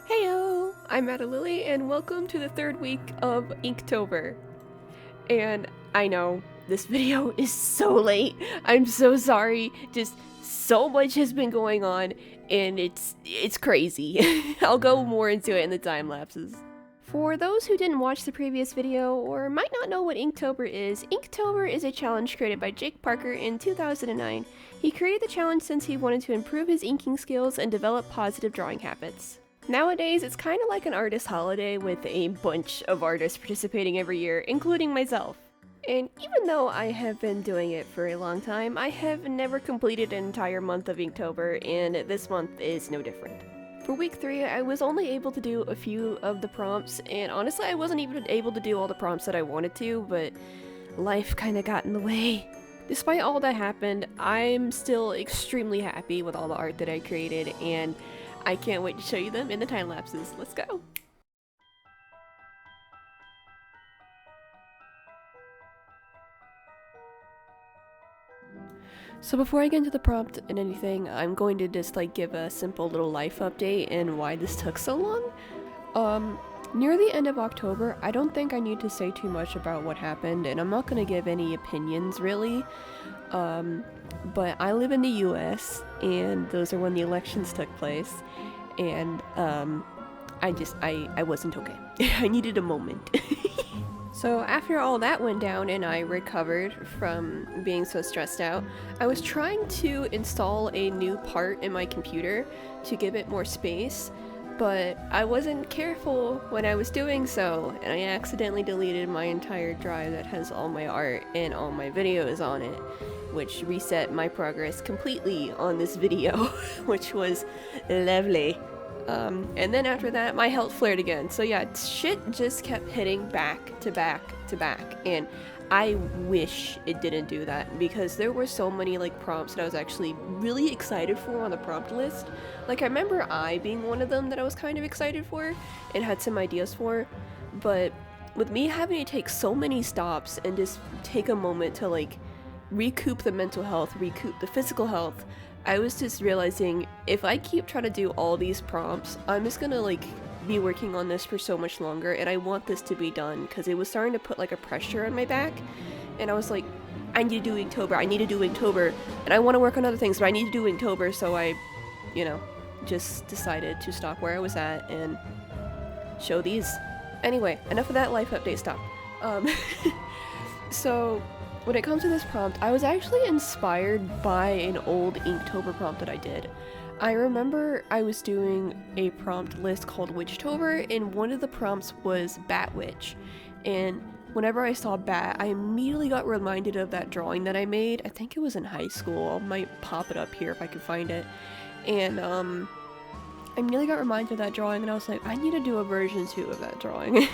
Heyo! I'm Lily, and welcome to the third week of Inktober. And I know this video is so late. I'm so sorry. Just so much has been going on, and it's crazy. I'll go more into it in the time lapses. For those who didn't watch the previous video or might not know what Inktober is a challenge created by Jake Parker in 2009. He created the challenge since he wanted to improve his inking skills and develop positive drawing habits. Nowadays, it's kind of like an artist holiday with a bunch of artists participating every year, including myself. And even though I have been doing it for a long time, I have never completed an entire month of Inktober, and this month is no different. For week 3, I was only able to do a few of the prompts, and honestly I wasn't even able to do all the prompts that I wanted to, but life kinda got in the way. Despite all that happened, I'm still extremely happy with all the art that I created, and I can't wait to show you them in the time lapses. Let's go! So before I get into the prompt and anything, I'm going to just give a simple little life update and why this took so long. Near the end of October, I don't think I need to say too much about what happened, and I'm not going to give any opinions really. But I live in the US, and those are when the elections took place, and I wasn't okay. I needed a moment. So after all that went down and I recovered from being so stressed out, I was trying to install a new part in my computer to give it more space, but I wasn't careful when I was doing so, and I accidentally deleted my entire drive that has all my art and all my videos on it, which reset my progress completely on this video, which was lovely. And then after that, my health flared again. So yeah, shit just kept hitting back to back to back. And I wish it didn't do that, because there were so many prompts that I was actually really excited for on the prompt list. I remember being one of them that I was kind of excited for and had some ideas for. But with me having to take so many stops and just take a moment to recoup the mental health, recoup the physical health, I was just realizing if I keep trying to do all these prompts, I'm just gonna be working on this for so much longer, and I want this to be done because it was starting to put a pressure on my back, and I was like, I need to do Inktober, I need to do Inktober, and I want to work on other things, but I need to do Inktober, so I, just decided to stop where I was at and show these. Anyway, enough of that life update stuff. So when it comes to this prompt, I was actually inspired by an old Inktober prompt that I did. I remember I was doing a prompt list called Witchtober, and one of the prompts was Bat Witch. And whenever I saw bat, I immediately got reminded of that drawing that I made. I think it was in high school. I might pop it up here if I can find it. And I immediately got reminded of that drawing, and I was like, I need to do a version 2 of that drawing.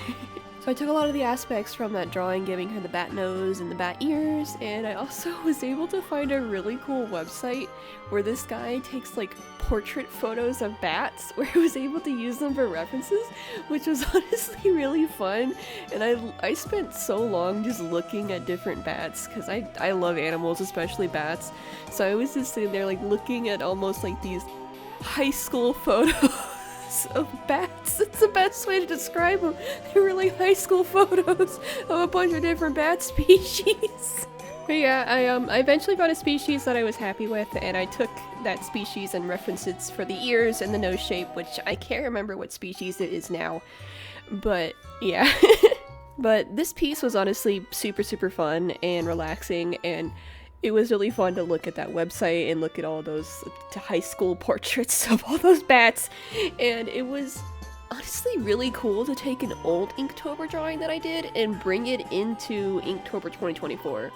So I took a lot of the aspects from that drawing, giving her the bat nose and the bat ears, and I also was able to find a really cool website where this guy takes portrait photos of bats, where he was able to use them for references, which was honestly really fun. And I spent so long just looking at different bats, because I love animals, especially bats. So I was just sitting there looking at almost these high school photos of bats. It's the best way to describe them. They're really high school photos of a bunch of different bat species. But yeah, I eventually found a species that I was happy with, and I took that species and referenced it for the ears and the nose shape, which I can't remember what species it is now. But yeah. But this piece was honestly super fun and relaxing, and it was really fun to look at that website and look at all those high school portraits of all those bats, and it was honestly really cool to take an old Inktober drawing that I did and bring it into Inktober 2024.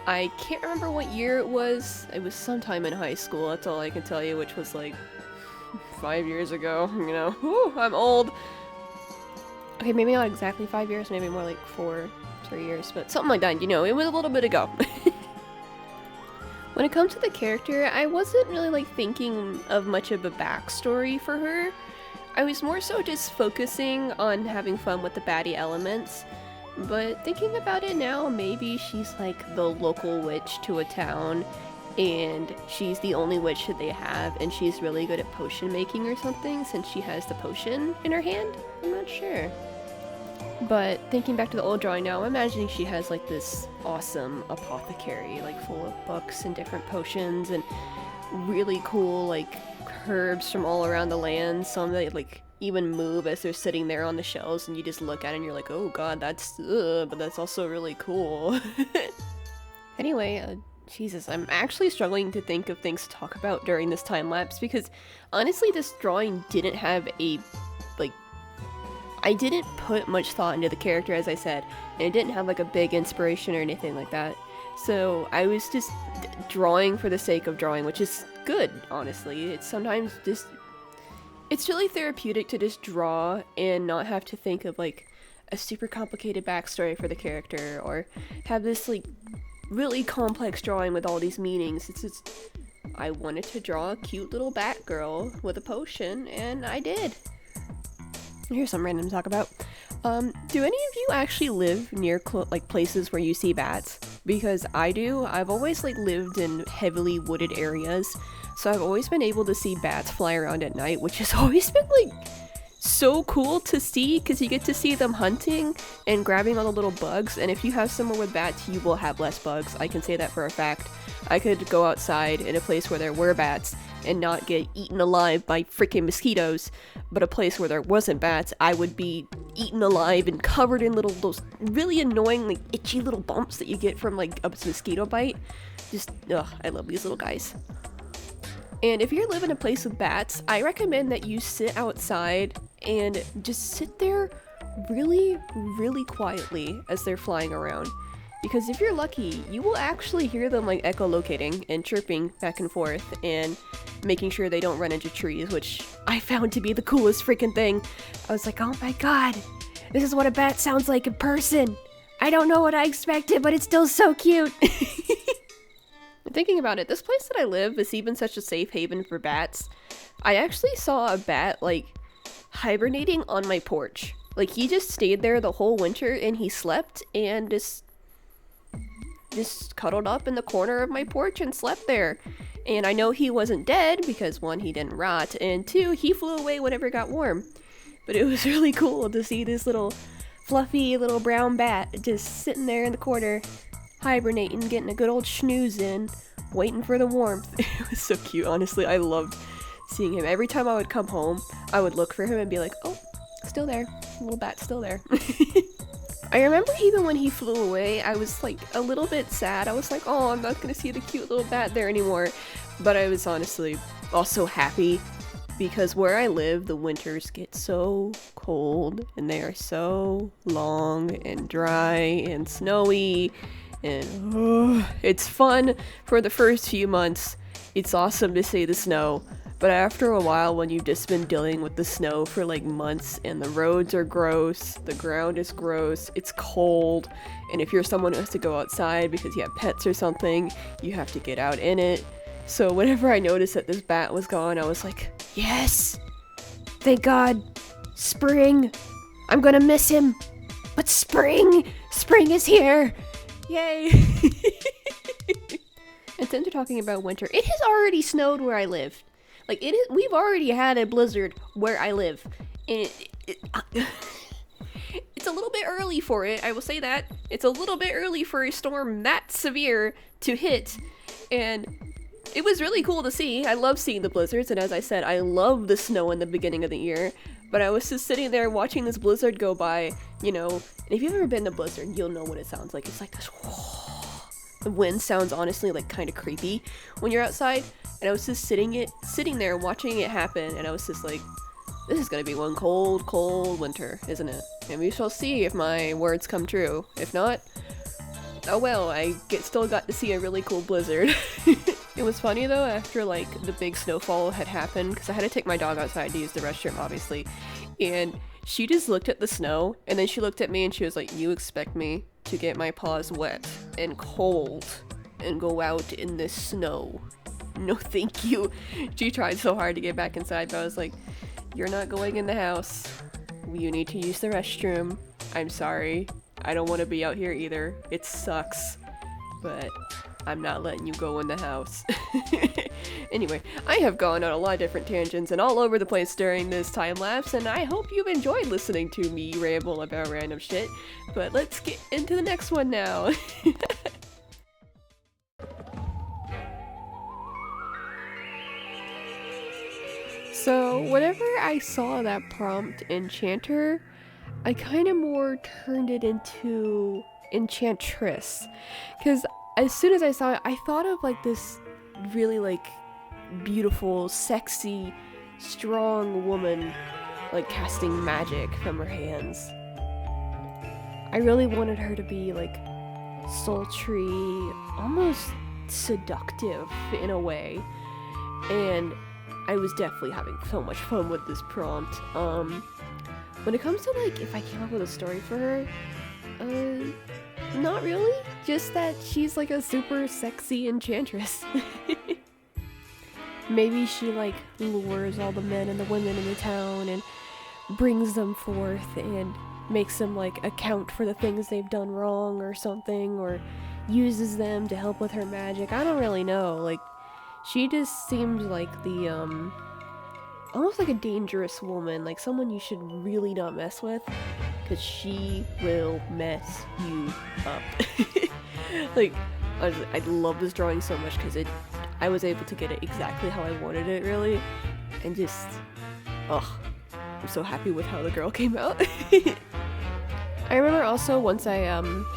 I can't remember what year it was sometime in high school, that's all I can tell you, which was 5 years ago, Whew, I'm old. Okay, maybe not exactly 5 years, maybe more 3 years, but something like that, it was a little bit ago. When it comes to the character, I wasn't really thinking of much of a backstory for her. I was more so just focusing on having fun with the baddie elements. But thinking about it now, maybe she's the local witch to a town, and she's the only witch that they have, and she's really good at potion making or something since she has the potion in her hand. I'm not sure. But thinking back to the old drawing now, I'm imagining she has like this awesome apothecary, like full of books and different potions and really cool like herbs from all around the land. Some that like even move as they're sitting there on the shelves, and you just look at it and you're like, oh god, that's but that's also really cool. Anyway, Jesus, I'm actually struggling to think of things to talk about during this time lapse because honestly this drawing didn't have a, like, I didn't put much thought into the character, as I said, and it didn't have like a big inspiration or anything like that. So I was just drawing for the sake of drawing, which is good, honestly. It's sometimes just, it's really therapeutic to just draw and not have to think of like a super complicated backstory for the character or have this like really complex drawing with all these meanings. It's just, I wanted to draw a cute little bat girl with a potion, and I did. Here's some random to talk about. Do any of you actually live near like places where you see bats? Because I do. I've always like lived in heavily wooded areas, so I've always been able to see bats fly around at night, which has always been like so cool to see because you get to see them hunting and grabbing all the little bugs, and if you have somewhere with bats you will have less bugs. I can say that for a fact. I could go outside in a place where there were bats and not get eaten alive by freaking mosquitoes, but a place where there wasn't bats I would be eaten alive and covered in little, those really annoying like itchy little bumps that you get from like a mosquito bite. Just ugh, I love these little guys. And if you live in a place with bats, I recommend that you sit outside and just sit there really, really quietly as they're flying around. Because if you're lucky, you will actually hear them like echolocating and chirping back and forth and making sure they don't run into trees, which I found to be the coolest freaking thing. I was like, oh my god, this is what a bat sounds like in person. I don't know what I expected, but it's still so cute. Thinking about it, this place that I live is even such a safe haven for bats. I actually saw a bat like hibernating on my porch. Like he just stayed there the whole winter and he slept and just cuddled up in the corner of my porch and slept there. And I know he wasn't dead because one, he didn't rot, and two, he flew away whenever it got warm. But it was really cool to see this little fluffy little brown bat just sitting there in the corner, hibernating, getting a good old snooze in, waiting for the warmth. It was so cute, honestly. I loved seeing him. Every time I would come home, I would look for him and be like, oh, still there. Little bat's still there. I remember even when he flew away, I was like a little bit sad. I was like, oh, I'm not gonna see the cute little bat there anymore. But I was honestly also happy because where I live, the winters get so cold and they are so long and dry and snowy. And it's fun for the first few months. It's awesome to see the snow, but after a while, when you've just been dealing with the snow for like months and the roads are gross, the ground is gross, it's cold, and if you're someone who has to go outside because you have pets or something, you have to get out in it. So whenever I noticed that this bat was gone, I was like, yes! Thank God! Spring! I'm gonna miss him! But spring! Spring is here! Yay! And since we're talking about winter, it has already snowed where I live. Like, we've already had a blizzard where I live. And it's a little bit early for it, I will say that. It's a little bit early for a storm that severe to hit. And it was really cool to see. I love seeing the blizzards, and as I said, I love the snow in the beginning of the year. But I was just sitting there watching this blizzard go by, you know, and if you've ever been to a blizzard, you'll know what it sounds like. It's like this, the wind sounds honestly like kind of creepy when you're outside. And I was just sitting there watching it happen, and I was just like, this is gonna be one cold, cold winter, isn't it? And we shall see if my words come true. If not, oh well, I still got to see a really cool blizzard. It was funny though, after like the big snowfall had happened, because I had to take my dog outside to use the restroom, obviously, and she just looked at the snow, and then she looked at me and she was like, you expect me to get my paws wet and cold and go out in this snow? No thank you. She tried so hard to get back inside, but I was like, you're not going in the house. You need to use the restroom. I'm sorry. I don't want to be out here either. It sucks. But I'm not letting you go in the house. Anyway, I have gone on a lot of different tangents and all over the place during this time lapse, and I hope you've enjoyed listening to me ramble about random shit. But let's get into the next one now. So, whenever I saw that prompt Enchanter, I kind of more turned it into Enchantress. Because as soon as I saw it, I thought of like this really like beautiful, sexy, strong woman like casting magic from her hands. I really wanted her to be like sultry, almost seductive in a way. And I was definitely having so much fun with this prompt. When it comes to like if I came up with a story for her, not really. Just that she's like a super sexy enchantress. Maybe she like lures all the men and the women in the town and brings them forth and makes them like account for the things they've done wrong or something, or uses them to help with her magic. I don't really know. Like, she just seems like the, almost like a dangerous woman, like someone you should really not mess with, because she will mess you up. Like, I love this drawing so much because I was able to get it exactly how I wanted it, really, and just, I'm so happy with how the girl came out. I remember also once I,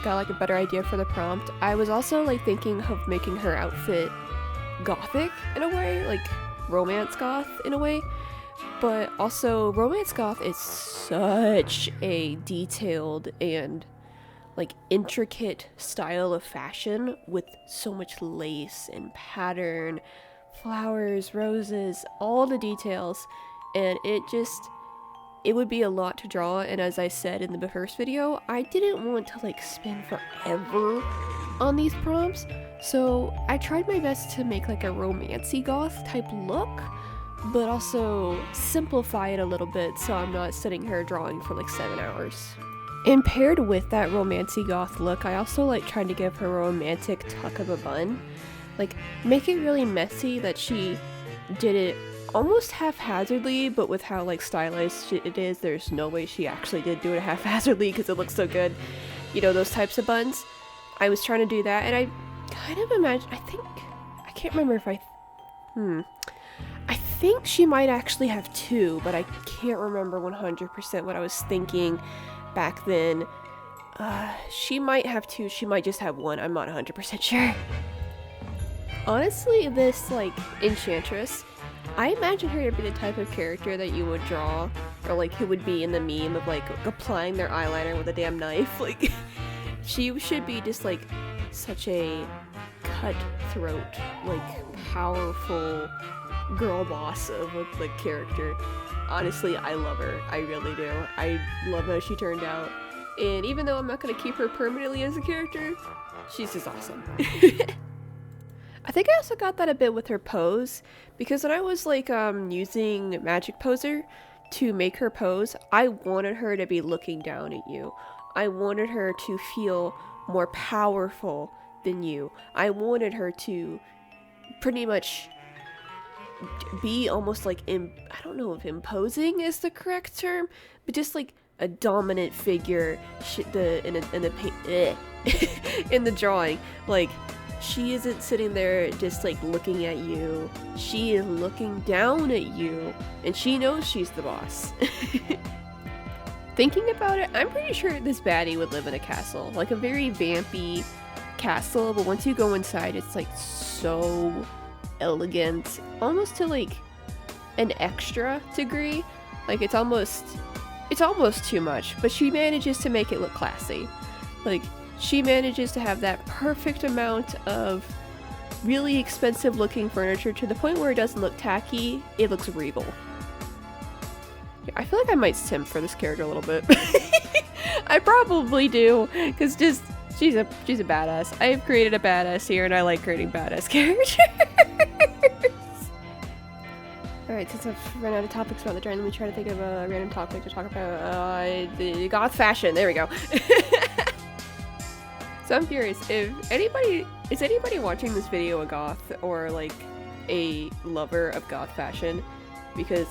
got like a better idea for the prompt, I was also like thinking of making her outfit gothic in a way, like romance goth in a way, but also romance goth is such a detailed and like intricate style of fashion with so much lace and pattern, flowers, roses, all the details, and it would be a lot to draw. And as I said in the first video, I didn't want to like spend forever on these prompts, so I tried my best to make like a romancy goth type look, but also simplify it a little bit so I'm not sitting here drawing for like 7 hours. And paired with that romancy goth look, I also like tried to give her a romantic tuck of a bun. Like, make it really messy that she did it almost haphazardly, but with how like stylized it is, there's no way she actually did do it haphazardly because it looks so good. You know, those types of buns. I was trying to do that, and I kind of imagine, I can't remember if I think she might actually have two, but I can't remember 100% what I was thinking back then. She might have two, she might just have one, I'm not 100% sure. Honestly, this, like, Enchantress, I imagine her to be the type of character that you would draw, or, like, who would be in the meme of, like, applying their eyeliner with a damn knife. Like, she should be just, like, such a cutthroat, like, powerful girl boss of a, like, character. Honestly, I love her. I really do. I love how she turned out. And even though I'm not going to keep her permanently as a character, she's just awesome. I think I also got that a bit with her pose, because when I was like using Magic Poser to make her pose, I wanted her to be looking down at you. I wanted her to feel more powerful than you. I wanted her to pretty much be almost like, I don't know if imposing is the correct term, but just like a dominant figure in the drawing. Like, she isn't sitting there just like looking at you. She is looking down at you, and she knows she's the boss. Thinking about it, I'm pretty sure this baddie would live in a castle, like a very vampy castle, but once you go inside, it's like so elegant, almost to like an extra degree. Like, it's almost too much, but she manages to make it look classy. Like, she manages to have that perfect amount of really expensive looking furniture to the point where it doesn't look tacky, it looks regal. Yeah, I feel like I might simp for this character a little bit. I probably do, because just she's a badass. I have created a badass here, and I like creating badass characters. Alright, since I've run out of topics about the drawing, let me try to think of a random topic to talk about. The goth fashion. There we go. So I'm curious, if anybody Is anybody watching this video a goth or like a lover of goth fashion? Because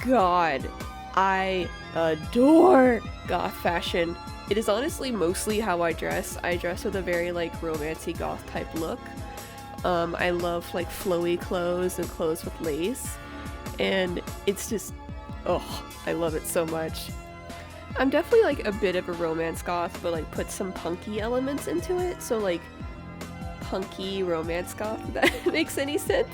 God, I adore goth fashion. It is honestly mostly how I dress. I dress with a very like romancy goth type look. I love like flowy clothes and clothes with lace, and it's just, oh, I love it so much. I'm definitely like a bit of a romance goth, but like put some punky elements into it, so like punky romance goth, if that makes any sense.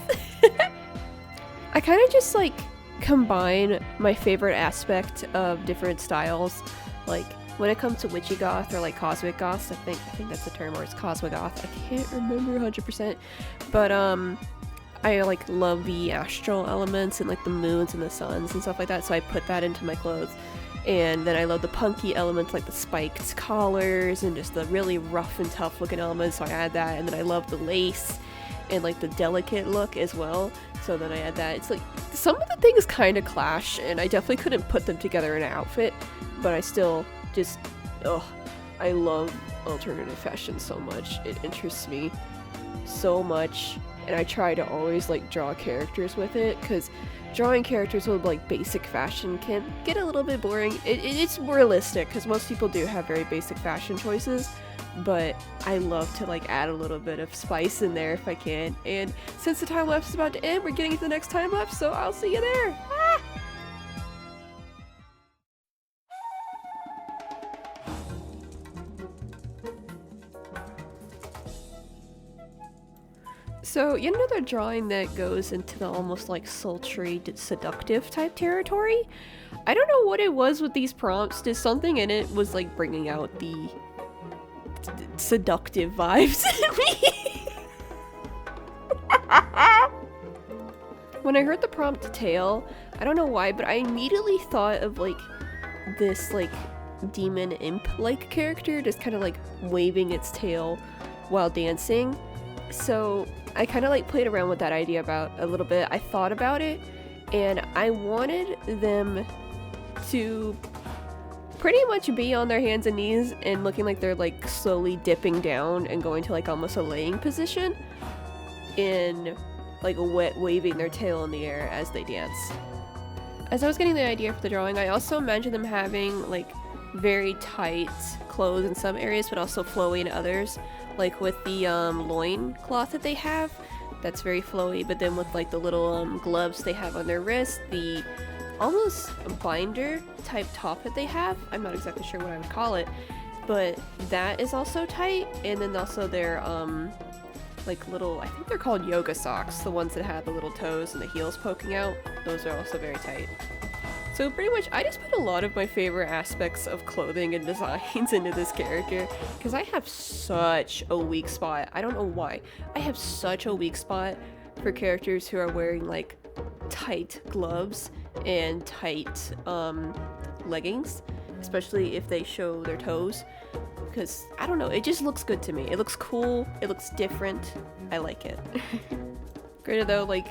I kind of just like combine my favorite aspect of different styles. Like when it comes to witchy goth or like cosmic goth, I think that's the term, or it's cosmic goth. I can't remember 100%, but I like love the astral elements and like the moons and the suns and stuff like that, so I put that into my clothes. And then I love the punky elements like the spiked collars and just the really rough and tough looking elements, so I add that. And then I love the lace and like the delicate look as well, so then I add that. It's like some of the things kind of clash, and I definitely couldn't put them together in an outfit, but I still just, I love alternative fashion so much. It interests me so much, and I try to always like draw characters with it, because drawing characters with like basic fashion can get a little bit boring. It's realistic because most people do have very basic fashion choices, but I love to like add a little bit of spice in there if I can. And since the time lapse is about to end, we're getting to the next time lapse, so I'll see you there. Ah! So, yet another drawing that goes into the almost like sultry, seductive type territory. I don't know what it was with these prompts, just something in it was like bringing out the seductive vibes in me. When I heard the prompt tail, I don't know why, but I immediately thought of like this like demon imp-like character just kind of like waving its tail while dancing. So I kind of like played around with that idea about a little bit. I thought about it, and I wanted them to pretty much be on their hands and knees and looking like they're like slowly dipping down and going to like almost a laying position, in like waving their tail in the air as they dance. As I was getting the idea for the drawing, I also imagined them having like very tight clothes in some areas, but also flowy in others. Like with the loin cloth that they have, that's very flowy, but then with like the little gloves they have on their wrist, the almost binder type top that they have, I'm not exactly sure what I would call it, but that is also tight. And then also their like little, I think they're called yoga socks, the ones that have the little toes and the heels poking out, those are also very tight. So pretty much, I just put a lot of my favorite aspects of clothing and designs into this character, because I have such a weak spot. I don't know why. I have such a weak spot for characters who are wearing like tight gloves and tight leggings, especially if they show their toes, because I don't know, it just looks good to me. It looks cool, it looks different, I like it. Granted though, like,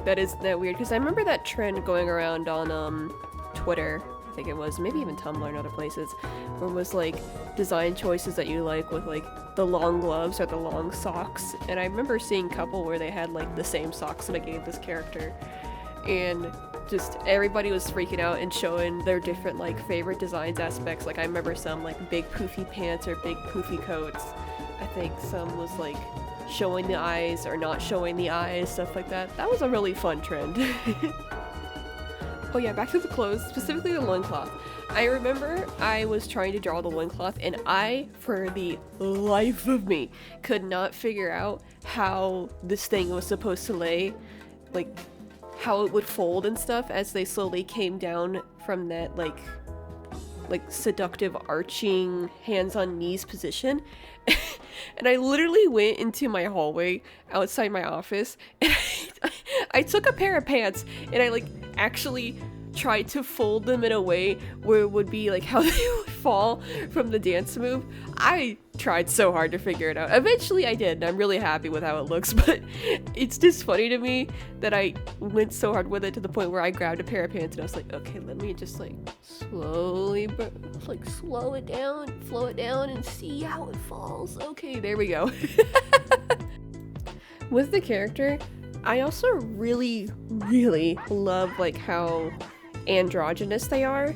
that is that weird, because I remember that trend going around on Twitter, I think it was, maybe even Tumblr and other places, where it was like design choices that you like with like the long gloves or the long socks. And I remember seeing a couple where they had like the same socks that I gave this character, and just everybody was freaking out and showing their different like favorite designs aspects. Like I remember some like big poofy pants or big poofy coats. I think some was like showing the eyes or not showing the eyes, stuff like that. That was a really fun trend. Oh yeah, back to the clothes, specifically the loincloth. I remember I was trying to draw the loincloth, and I, for the life of me, could not figure out how this thing was supposed to lay, like how it would fold and stuff as they slowly came down from that like seductive arching hands on knees position. And I literally went into my hallway outside my office, and I took a pair of pants and I like actually tried to fold them in a way where it would be like how they would fall from the dance move. I tried so hard to figure it out. Eventually I did, and I'm really happy with how it looks, but it's just funny to me that I went so hard with it to the point where I grabbed a pair of pants and I was like, okay, let me just like slowly, like slow it down, flow it down, and see how it falls. Okay, there we go. With the character, I also really love like how androgynous they are,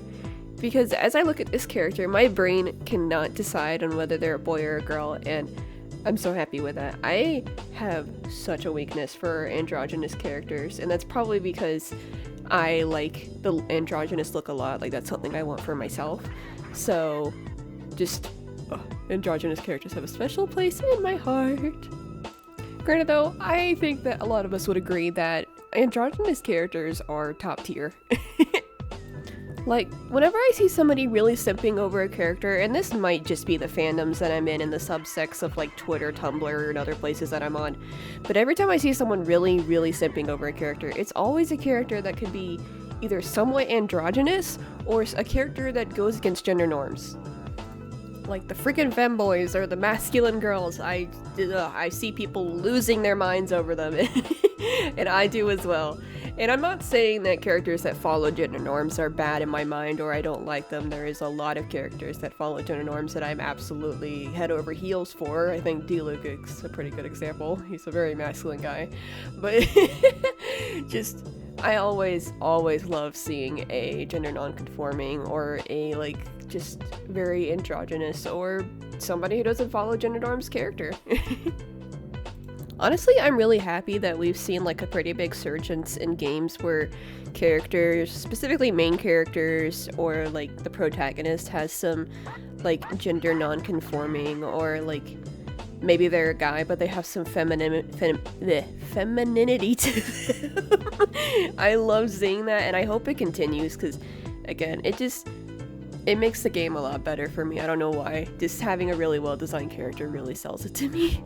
because as I look at this character, my brain cannot decide on whether they're a boy or a girl, and I'm so happy with that. I have such a weakness for androgynous characters, and that's probably because I like the androgynous look a lot. Like, that's something I want for myself. So just androgynous characters have a special place in my heart. Granted though, I think that a lot of us would agree that androgynous characters are top tier. Like, whenever I see somebody really simping over a character, and this might just be the fandoms that I'm in the subsects of like Twitter, Tumblr, and other places that I'm on, but every time I see someone really simping over a character, it's always a character that could be either somewhat androgynous or a character that goes against gender norms. Like the freaking femboys or the masculine girls, I see people losing their minds over them, and I do as well. And I'm not saying that characters that follow gender norms are bad in my mind or I don't like them. There is a lot of characters that follow gender norms that I'm absolutely head over heels for. I think D-Luke is a pretty good example. He's a very masculine guy. But just, I always love seeing a gender non-conforming or a like just very androgynous or somebody who doesn't follow gender norms character. Honestly, I'm really happy that we've seen like a pretty big surgence in games where characters, specifically main characters or like the protagonist, has some like gender non-conforming, or like maybe they're a guy but they have some femininity to them. I love seeing that, and I hope it continues because, again, it makes the game a lot better for me. I don't know why. Just having a really well-designed character really sells it to me.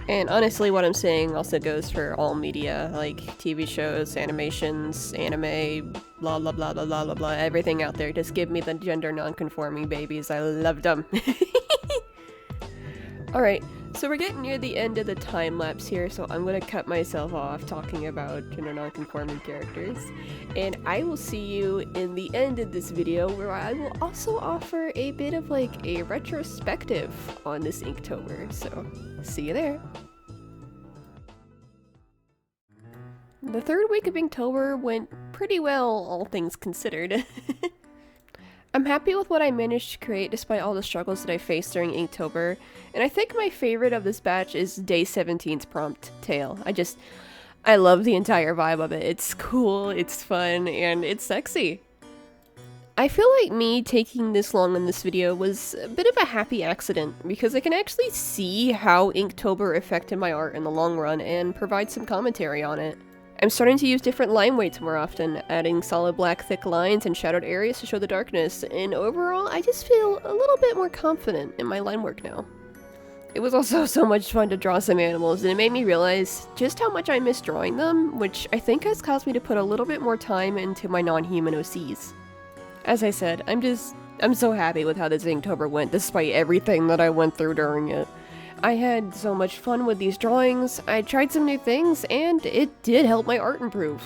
And honestly, what I'm saying also goes for all media, like TV shows, animations, anime, blah blah blah blah blah blah blah, everything out there. Just give me the gender non-conforming babies. I love them. Alright, so we're getting near the end of the time lapse here, so I'm gonna cut myself off talking about gender non-conforming characters. And I will see you in the end of this video, where I will also offer a bit of like a retrospective on this Inktober, so see you there. The third week of Inktober went pretty well, all things considered. I'm happy with what I managed to create despite all the struggles that I faced during Inktober, and I think my favorite of this batch is Day 17's prompt tale. I love the entire vibe of it. It's cool, it's fun, and it's sexy. I feel like me taking this long in this video was a bit of a happy accident, because I can actually see how Inktober affected my art in the long run and provide some commentary on it. I'm starting to use different line weights more often, adding solid black thick lines and shadowed areas to show the darkness, and overall I just feel a little bit more confident in my line work now. It was also so much fun to draw some animals, and it made me realize just how much I miss drawing them, which I think has caused me to put a little bit more time into my non-human OCs. As I said, I'm so happy with how this Inktober went despite everything that I went through during it. I had so much fun with these drawings, I tried some new things, and it did help my art improve.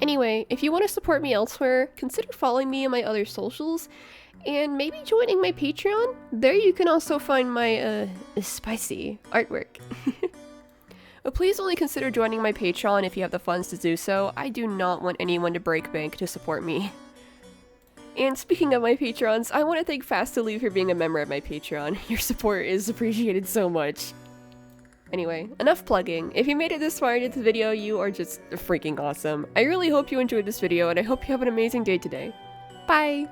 Anyway, if you want to support me elsewhere, consider following me on my other socials, and maybe joining my Patreon. There you can also find my, spicy artwork. But please only consider joining my Patreon if you have the funds to do so. I do not want anyone to break bank to support me. And speaking of my patrons, I want to thank Fast2Leave for being a member of my Patreon. Your support is appreciated so much. Anyway, enough plugging. If you made it this far into the video, you are just freaking awesome. I really hope you enjoyed this video, and I hope you have an amazing day today. Bye!